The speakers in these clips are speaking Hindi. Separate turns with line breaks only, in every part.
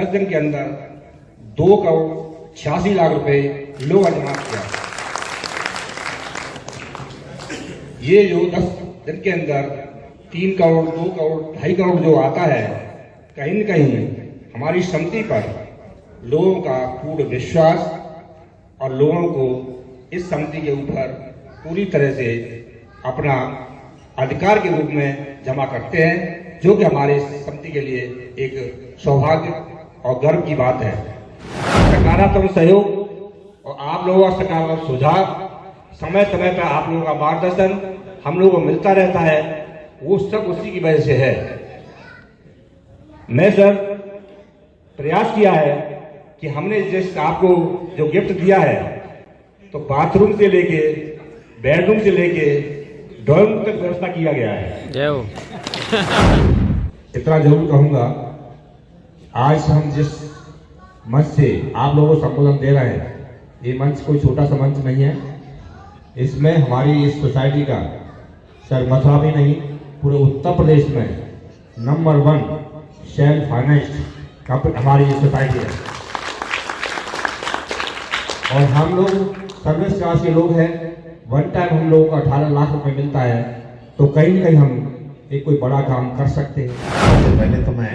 10 दिन के अंदर 2,86,00,000 रुपए लोगों का जमा किया। ये जो 10 दिन के अंदर 3 करोड़, 2 करोड़, 2.5 करोड़ जो आता है, कहीं न कहीं हमारी समिति पर लोगों का पूर्ण विश्वास और लोगों को इस समिति के ऊपर पूरी तरह से अपना अधिकार के रूप में जमा करते हैं, जो कि हमारे समिति के लिए एक सौभाग्य और गर्व की बात है। सकारात्मक सहयोग और आप लोगों का सकारात्मक सुझाव, समय समय पर आप लोगों का मार्गदर्शन हम लोगों को मिलता रहता है, वो सब उसी की वजह से है। मैं सर प्रयास किया है कि हमने जिस आपको जो गिफ्ट दिया है, तो बाथरूम से लेके बेडरूम से लेके ड्राइंग रूम तक व्यवस्था किया गया है। जय हो। इतना जरूर कहूंगा, आज हम जिस मंच से आप लोगों को संबोधन दे रहे हैं, ये मंच कोई छोटा सा मंच नहीं है। इसमें हमारी इस सोसाइटी का सर मथुरा भी नहीं, पूरे उत्तर प्रदेश में नंबर 1 सेल्फ फाइनेंस्ड हमारी ये सोसाइटी है। और हम लोग सर्विस क्लास के लोग हैं। वन टाइम हम लोगों को 18 लाख रुपए मिलता है, तो कहीं न कहीं हम एक कोई बड़ा काम कर सकते हैं।
सबसे पहले तो मैं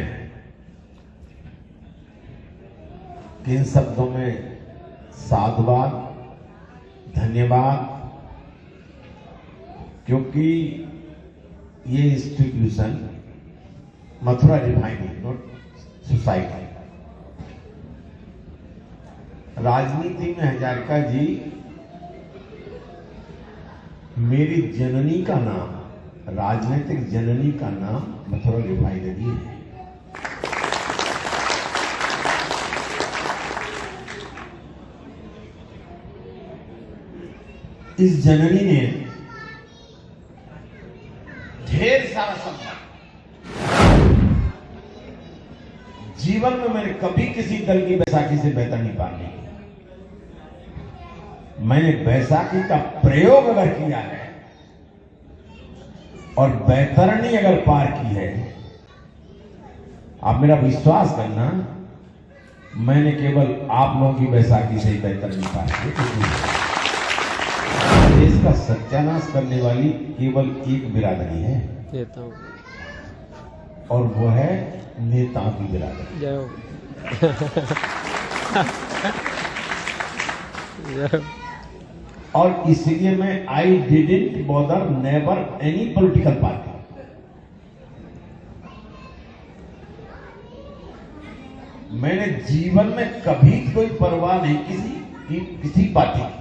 3 शब्दों में साधुवाद, धन्यवाद, क्योंकि ये इंस्टीट्यूशन मथुरा रिफाइनरी सोसाइटी, राजनीति में हजारिका जी मेरी जननी का नाम, राजनीतिक जननी का नाम मथुरा रिफाइनरी है। इस जननी ने ढेर सारा संपत्ति, जीवन में मैंने कभी किसी दल की बैसाखी से बेहतर नहीं पार नहीं किया। मैंने बैसाखी का प्रयोग अगर किया है और बैतरणी अगर पार की है, आप मेरा विश्वास करना, मैंने केवल आप लोगों की बैसाखी से ही बैतरणी पार की। देश का सत्यानाश करने वाली केवल एक बिरादरी है, और वो है नेताओं की बिरादरी।
जय हो।
और इसलिए मैं I didn't bother never any political party. मैंने जीवन में कभी कोई परवाह नहीं किसी पार्टी की।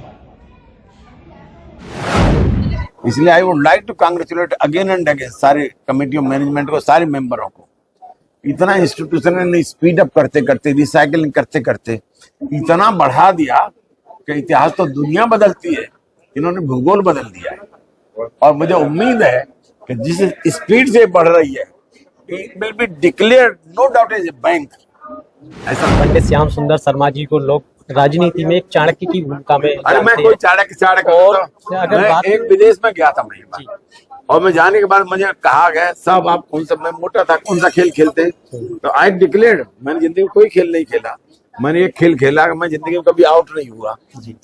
इसलिए I would like to congratulate again and again सारे कमेटी ऑफ मैनेजमेंट को, सारे मेंबरों को। इतना इंस्टीट्यूशन ने स्पीड अप करते करते, रिसाइकलिंग करते करते इतना बढ़ा दिया कि इतिहास तो दुनिया बदलती है, इन्होंने भूगोल बदल दिया है। और मुझे उम्मीद है कि जिस स्पीड से बढ़ रही है, it will be declared no doubt as a bank.
ऐसा पंडित श्याम सुंदर शर्मा जी को लोग राजनीति में एक चाणक्य की भूमिका में,
अरे मैं कोई चाणक्य
और
अगर मैं एक विदेश में गया था मैं, और मैं जाने के बाद मुझे कहा गया सब आप कौन सा, मैं मोटा था, कौन सा खेल खेलते, तो आई डिक्लेयर्ड मैंने जिंदगी में कोई खेल नहीं खेला, मैंने एक खेल खेला, मैं जिंदगी में कभी आउट नहीं हुआ।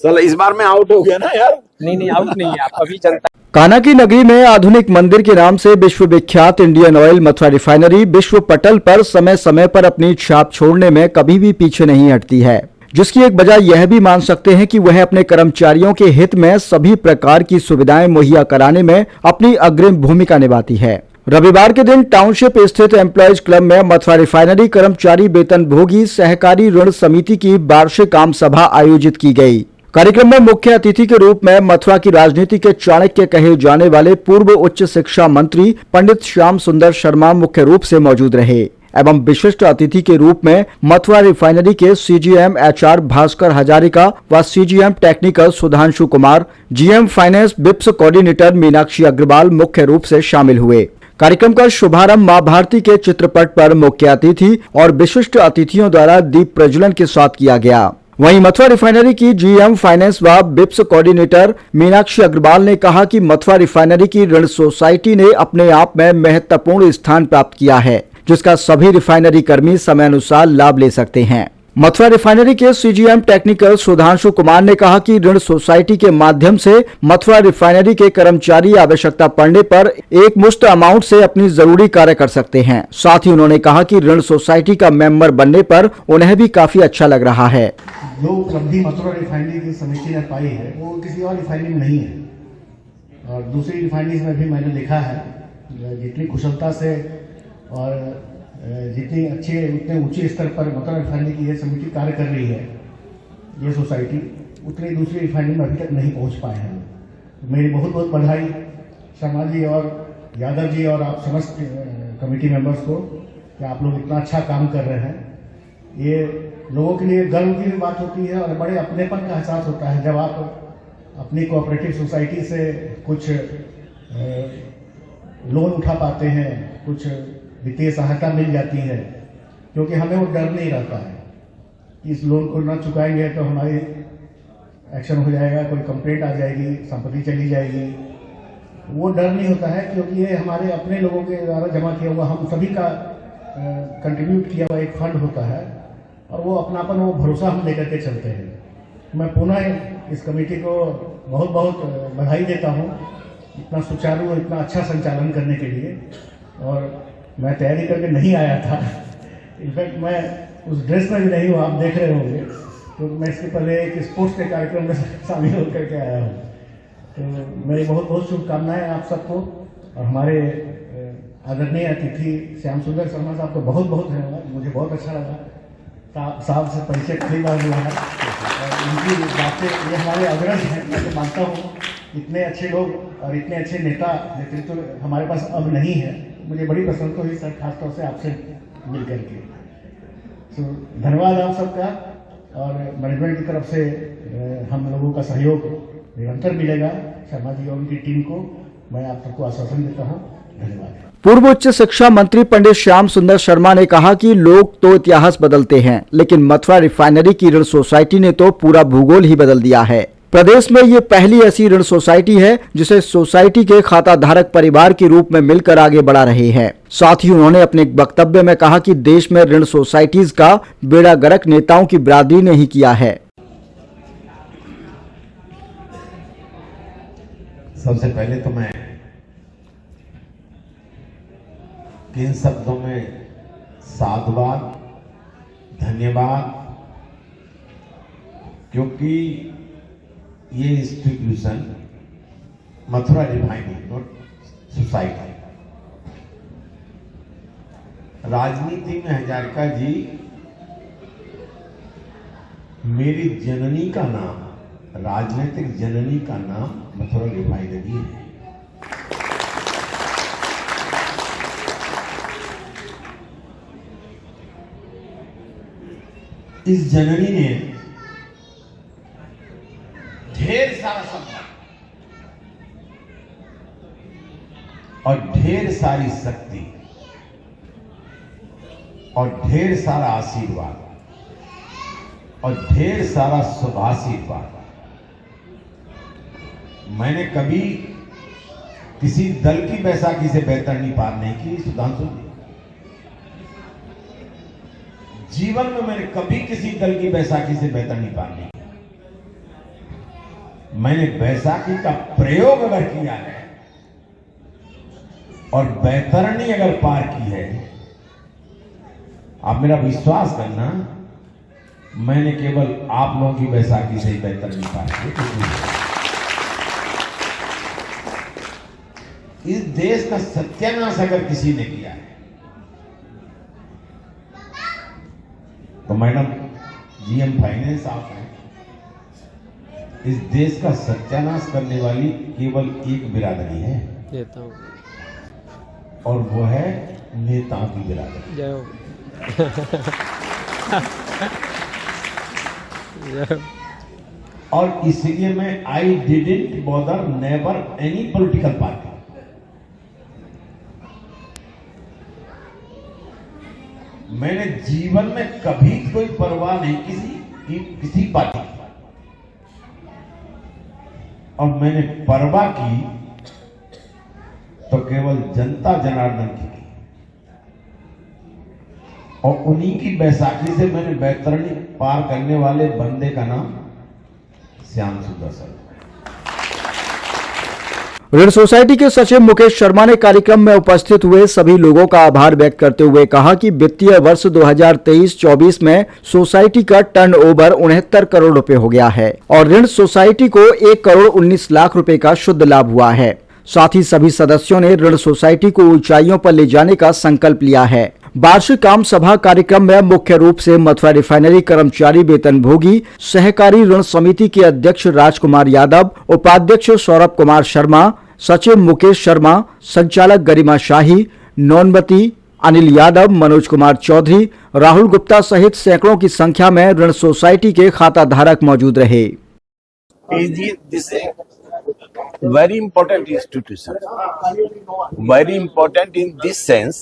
चलो इस बार मैं आउट हो गया ना यार।
नहीं आउट नहीं है आप, अभी जनता।
कान्हा की नगरी में आधुनिक मंदिर के नाम से विश्वविख्यात इंडियन ऑयल मथुरा रिफाइनरी विश्व पटल पर समय समय पर अपनी छाप छोड़ने में कभी भी पीछे नहीं हटती है, जिसकी एक वजह यह भी मान सकते हैं कि वह अपने कर्मचारियों के हित में सभी प्रकार की सुविधाएं मुहैया कराने में अपनी अग्रिम भूमिका निभाती है। रविवार के दिन टाउनशिप स्थित एम्प्लॉयज क्लब में मथुरा रिफाइनरी कर्मचारी वेतन भोगी सहकारी ऋण समिति की वार्षिक आम सभा आयोजित की गई। कार्यक्रम में मुख्य अतिथि के रूप में मथुरा की राजनीति के चाणक्य कहे जाने वाले पूर्व उच्च शिक्षा मंत्री पंडित श्याम सुंदर शर्मा मुख्य रूप से मौजूद रहे एवं विशिष्ट अतिथि के रूप में मथुरा रिफाइनरी के सीजीएम एचआर भास्कर हजारिका व CGM technical Sudhanshu Kumar, GM finance बिप्स कोऑर्डिनेटर मीनाक्षी अग्रवाल मुख्य रूप से शामिल हुए। कार्यक्रम का शुभारंभ मां भारती के चित्रपट पर मुख्य अतिथि और विशिष्ट अतिथियों द्वारा दीप प्रज्वलन के साथ किया गया। वहीं मथुरा रिफाइनरी की जीएम फाइनेंस व बिप्स कोऑर्डिनेटर मीनाक्षी अग्रवाल ने कहा कि मथुरा रिफाइनरी की ऋण सोसाइटी ने अपने आप में महत्वपूर्ण स्थान प्राप्त किया है, जिसका सभी रिफाइनरी कर्मी समय अनुसार लाभ ले सकते हैं। मथुरा रिफाइनरी के सीजीएम टेक्निकल सुधांशु कुमार ने कहा कि ऋण सोसाइटी के माध्यम से मथुरा रिफाइनरी के कर्मचारी आवश्यकता पड़ने पर एक मुश्त अमाउंट से अपनी जरूरी कार्य कर सकते हैं। साथ ही उन्होंने कहा कि ऋण सोसाइटी का मेंबर बनने पर उन्हें भी काफी अच्छा लग रहा है।
जो उपलब्धि मथुरा रिफाइनरी की समिति ने पाई है वो किसी और रिफाइनरी में नहीं है, और दूसरी रिफाइनरीज में भी मैंने देखा है जितनी कुशलता से और जितनी अच्छे उतने ऊंचे स्तर पर मथुरा रिफाइनरी की ये समिति कार्य कर रही है, ये सोसाइटी, उतनी दूसरी रिफाइनरी में अभी तक नहीं पहुंच पाए हैं। मेरी बहुत बहुत बधाई शर्मा जी और यादव जी और आप समस्त कमेटी मेंबर्स को कि आप लोग इतना अच्छा काम कर रहे हैं। ये लोगों के लिए गर्व की भी बात होती है और बड़े अपनेपन का एहसास होता है जब आप अपनी कोऑपरेटिव सोसाइटी से कुछ लोन उठा पाते हैं, कुछ वित्तीय सहायता मिल जाती है, क्योंकि हमें वो डर नहीं रहता है कि इस लोन को ना चुकाएंगे तो हमारी एक्शन हो जाएगा, कोई कंप्लेंट आ जाएगी, संपत्ति चली जाएगी। वो डर नहीं होता है क्योंकि ये हमारे अपने लोगों के द्वारा जमा किया हुआ, हम सभी का कंट्रीब्यूट किया हुआ एक फंड होता है और वो अपनापन, वो भरोसा हम लेकर के चलते हैं। मैं पुनः इस कमेटी को बहुत बहुत बधाई देता हूँ इतना सुचारू और इतना अच्छा संचालन करने के लिए। और मैं तैयारी करके नहीं आया था, इनफैक्ट मैं उस ड्रेस में भी नहीं हूँ, आप देख रहे होंगे, तो मैं इसके पहले एक स्पोर्ट्स के कार्यक्रम में शामिल होकर के आया हूँ। तो मेरी बहुत बहुत शुभकामनाएं आप सबको, और हमारे आदरणीय अतिथि श्याम सुंदर शर्मा साहब को बहुत बहुत धन्यवाद। मुझे बहुत अच्छा लगा साहब से परिचय पहली बार हुआ है और इनकी बातें, ये हमारे अग्रज हैं। मैं तो मानता हूँ इतने अच्छे लोग और इतने अच्छे नेता नेतृत्व हमारे पास अब नहीं है। मुझे बड़ी प्रसन्नता हुई सर, खासतौर से आपसे मिल करके। तो धन्यवाद आप सबका, और मैनेजमेंट की तरफ से हम लोगों का सहयोग निरंतर मिलेगा शर्मा जी और उनकी टीम को। मैं आप सबको आश्वासन देता हूँ। धन्यवाद।
पूर्व उच्च शिक्षा मंत्री पंडित श्याम सुंदर शर्मा ने कहा कि लोग तो इतिहास बदलते हैं, लेकिन मथुरा रिफाइनरी की ऋण सोसाइटी ने तो पूरा भूगोल ही बदल दिया है। प्रदेश में ये पहली ऐसी ऋण सोसाइटी है जिसे सोसाइटी के खाता धारक परिवार के रूप में मिलकर आगे बढ़ा रहे हैं। साथ ही उन्होंने अपने वक्तव्य में कहा कि देश में ऋण सोसाइटीज का बेड़ा गर्क नेताओं की बिरादरी ने ही किया है।
सबसे पहले तो मैं किन शब्दों में साधुवाद, धन्यवाद, क्योंकि ये इंस्टीट्यूशन मथुरा रिफाइनरी सोसाइटी, राजनीति में हजारिका जी मेरी जननी का नाम, राजनीतिक जननी का नाम मथुरा रिफाइनरी है। इस जननी ने ढेर सारा सम्मान और ढेर सारी शक्ति और ढेर सारा आशीर्वाद और ढेर सारा शुभाशीर्वाद। मैंने कभी किसी दल की बैसाखी से बेहतर नहीं पार नहीं की सुधांशु जी। जीवन में मैंने कभी किसी दल की बैसाखी से बेहतर नहीं पार नहीं किया। मैंने बैसाखी का प्रयोग अगर किया है और बैतरणी अगर पार की है, आप मेरा विश्वास करना, मैंने केवल आप लोगों की बैसाखी से ही बैतरणी पार की। इस देश का सत्यानाश अगर किसी ने किया है तो मैडम जीएम फाइनेंस आप हैं। इस देश का सत्यानाश करने वाली केवल एक बिरादरी है,
नेताओं,
और वो है नेताओं की बिरादरी।
जय हो। जय हो।
और इसलिए मैं I didn't bother never any political party. मैंने जीवन में कभी कोई परवाह नहीं किसी पार्टी की, और मैंने परवाह की तो केवल जनता जनार्दन की। और उन्हीं की बैसाखी से मैंने बैतरणी पार करने वाले बंदे का नाम श्याम सुंदर सर।
ऋण सोसाइटी के सचिव मुकेश शर्मा ने कार्यक्रम में उपस्थित हुए सभी लोगों का आभार व्यक्त करते हुए कहा कि वित्तीय वर्ष 2023-24 में सोसाइटी का टर्नओवर 69 करोड़ रुपए हो गया है और ऋण सोसाइटी को 1 करोड़ 19 लाख रुपए का शुद्ध लाभ हुआ है। साथ ही सभी सदस्यों ने ऋण सोसाइटी को ऊंचाइयों पर ले जाने का संकल्प लिया है। वार्षिक आम सभा कार्यक्रम में मुख्य रूप से मथुरा रिफाइनरी कर्मचारी वेतनभोगी सहकारी ऋण समिति के अध्यक्ष राजकुमार यादव, उपाध्यक्ष सौरभ कुमार शर्मा, सचिव मुकेश शर्मा, संचालक गरिमा शाही, नौनमती, अनिल यादव, मनोज कुमार चौधरी, राहुल गुप्ता सहित सैकड़ों की संख्या में ऋण सोसाइटी के खाता धारक मौजूद रहे।
Very important institution, very important in this sense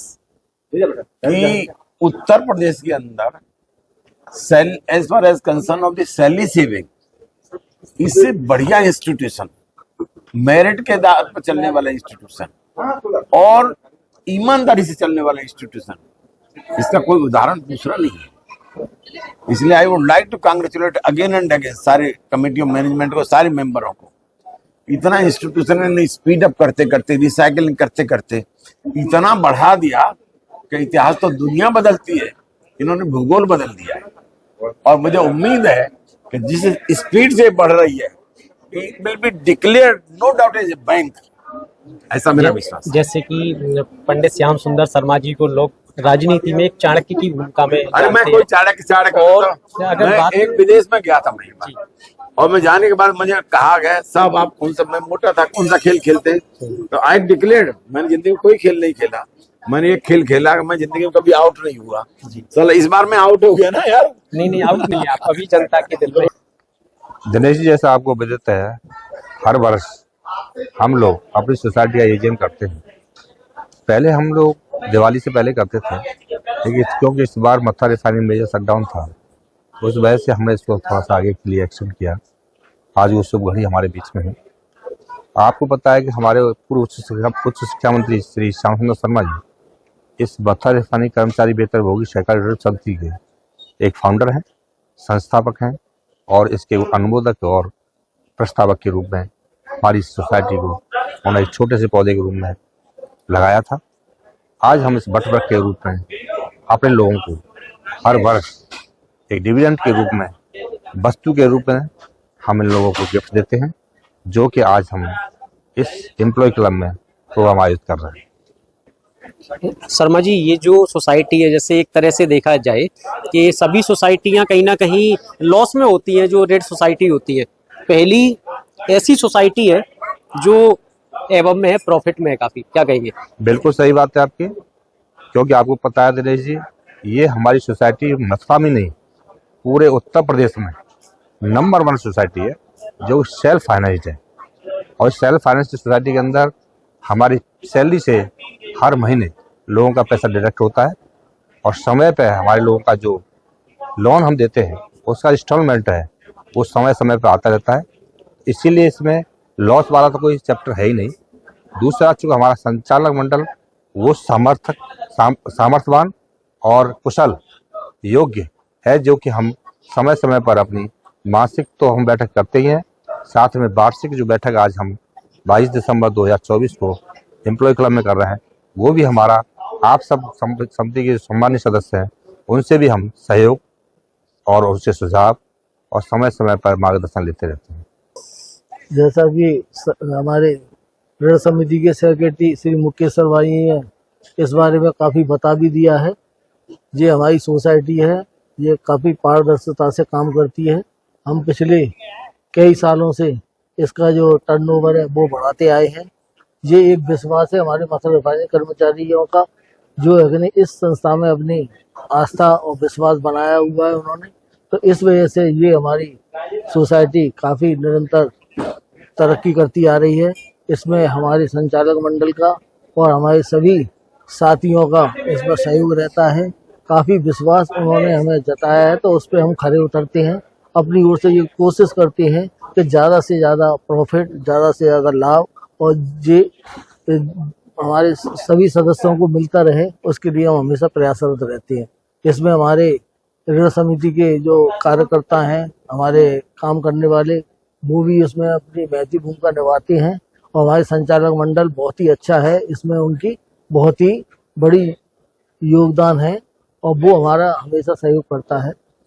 कि उत्तर प्रदेश के अंदर as far as concern of the salary saving, इससे बढ़िया इंस्टीट्यूशन, मेरिट के आधार पर चलने वाला इंस्टीट्यूशन और ईमानदारी से चलने वाला इंस्टीट्यूशन, इसका कोई उदाहरण दूसरा नहीं है। इसलिए I would like to congratulate again and again सारे कमेटी ऑफ मैनेजमेंट को, सारे मेंबरों को। इतना इंस्टीट्यूशन ने स्पीड अप करते करते, रिसाइकलिंग करते करते इतना बढ़ा दिया कि इतिहास तो दुनिया बदलती है, इन्होंने भूगोल बदल दिया है। और मुझे उम्मीद है कि जिस स्पीड से बढ़ रही है, it will be declared no doubt as a bank, ऐसा मेरा विश्वास है।
जैसे कि पंडित श्याम सुंदर शर्मा जी को लोग राजनीति में एक चाणक्य की भूमिका में,
अरे मैं कोई चाणक्य
और
अगर मैं एक विदेश में गया था मैं, और मैं जाने के बाद मुझे कहा गया साहब आप कौन सा, मैं मोटा था, कौन सा खेल खेलते हैं, तो आई डिक्लेयर्ड मैंने जिंदगी में कोई खेल नहीं खेला, मैंने एक खेल खेला, मैं जिंदगी में कभी आउट नहीं हुआ। चलो इस बार मैं आउट हो गया ना यार।
नहीं आउट नहीं, आप अभी जनता के दिल में।
दिनेश जी, जैसा आपको विदित है, हर वर्ष हम लोग अपनी सोसाइटी का आयोजन करते हैं। पहले हम लोग दिवाली से पहले करते थे, लेकिन क्योंकि इस बार मथुरा रिफाइनरी मेजर शटडाउन था, उस वजह से हमने इसको थोड़ा सा आगे के लिए एक्शन किया। आज वो शुभ घड़ी हमारे बीच में है। आपको पता है कि हमारे पूर्व उच्च शिक्षा मंत्री श्री श्याम सुंदर शर्मा जी इस मथुरा रिफाइनरी कर्मचारी वेतनभोगी सहकारी ऋण समिति के एक फाउंडर हैं, संस्थापक हैं और इसके अनुमोदक और प्रस्तावक के रूप में हमारी सोसाइटी को उन्होंने एक छोटे से पौधे के रूप में लगाया था। आज हम इस बटवृक्ष के रूप में अपने लोगों को हर वर्ष एक डिविडेंड के रूप में, वस्तु के रूप में हम इन लोगों को गिफ्ट देते हैं, जो कि आज हम इस एम्प्लॉय क्लब में प्रोग्राम आयोजित कर रहे हैं।
शर्मा जी, ये जो सोसाइटी है, जैसे एक तरह से देखा जाए कि सभी सोसाइटियां कहीं ना कहीं लॉस में होती हैं, जो रेड सोसाइटी होती है, पहली ऐसी सोसाइटी है जो एवं में है, प्रॉफिट में है काफी, क्या कहेंगे?
बिल्कुल सही बात है आपकी, क्योंकि आपको पता है दिनेश जी, ये हमारी सोसाइटी मथुरा में नहीं, पूरे उत्तर प्रदेश में नंबर 1 सोसाइटी है जो सेल्फ फाइनेंस्ड है। और सेल्फ फाइनेंस्ड सोसाइटी के अंदर हमारी सैलरी से हर महीने लोगों का पैसा डिडक्ट होता है और समय पे हमारे लोगों का जो लोन हम देते हैं उसका इंस्टॉलमेंट है वो समय समय पर आता रहता है। इसीलिए इसमें लॉस वाला तो कोई चैप्टर है ही नहीं। दूसरा, चूँकि हमारा संचालक मंडल वो सामर्थ्यवान और कुशल योग्य है, जो कि हम समय समय पर अपनी मासिक तो हम बैठक करते ही हैं, साथ में वार्षिक जो बैठक आज हम 22 दिसंबर 2024 को एम्प्लॉय क्लब में कर रहे हैं, वो भी हमारा आप सब समिति के सम्मानित सदस्य हैं, उनसे भी हम सहयोग और उनसे सुझाव और समय समय पर मार्गदर्शन लेते रहते हैं।
जैसा कि हमारे ऋण समिति के सेक्रेटरी श्री मुकेश शर्मा जी ने इस बारे में काफ़ी बता भी दिया है। ये हमारी सोसाइटी है, ये काफ़ी पारदर्शिता से काम करती है। हम पिछले कई सालों से इसका जो टर्नओवर है वो बढ़ाते आए हैं। ये एक विश्वास है हमारे मथुरा रिफाइनरी कर्मचारियों का, जो है इस संस्था में अपनी आस्था और विश्वास बनाया हुआ है उन्होंने। तो इस वजह से ये हमारी सोसाइटी काफ़ी निरंतर तरक्की करती आ रही है। इसमें हमारे संचालक मंडल का और हमारे सभी साथियों का इसमें सहयोग रहता है। काफ़ी विश्वास उन्होंने हमें जताया है, तो उस पर हम खरे उतरते हैं। अपनी ओर से ये कोशिश करते हैं कि ज़्यादा से ज़्यादा प्रॉफिट, ज़्यादा से ज़्यादा लाभ और ये हमारे सभी सदस्यों को मिलता रहे, उसके लिए हम हमेशा प्रयासरत रहते हैं। इसमें हमारे ऋण समिति के जो कार्यकर्ता हैं, हमारे काम करने वाले, वो भी इसमें अपनी महती भूमिका निभाते हैं और हमारे संचालक मंडल बहुत ही अच्छा है, इसमें उनकी बहुत ही बड़ी योगदान है और वो हमारा हमेशा सहयोग करता है।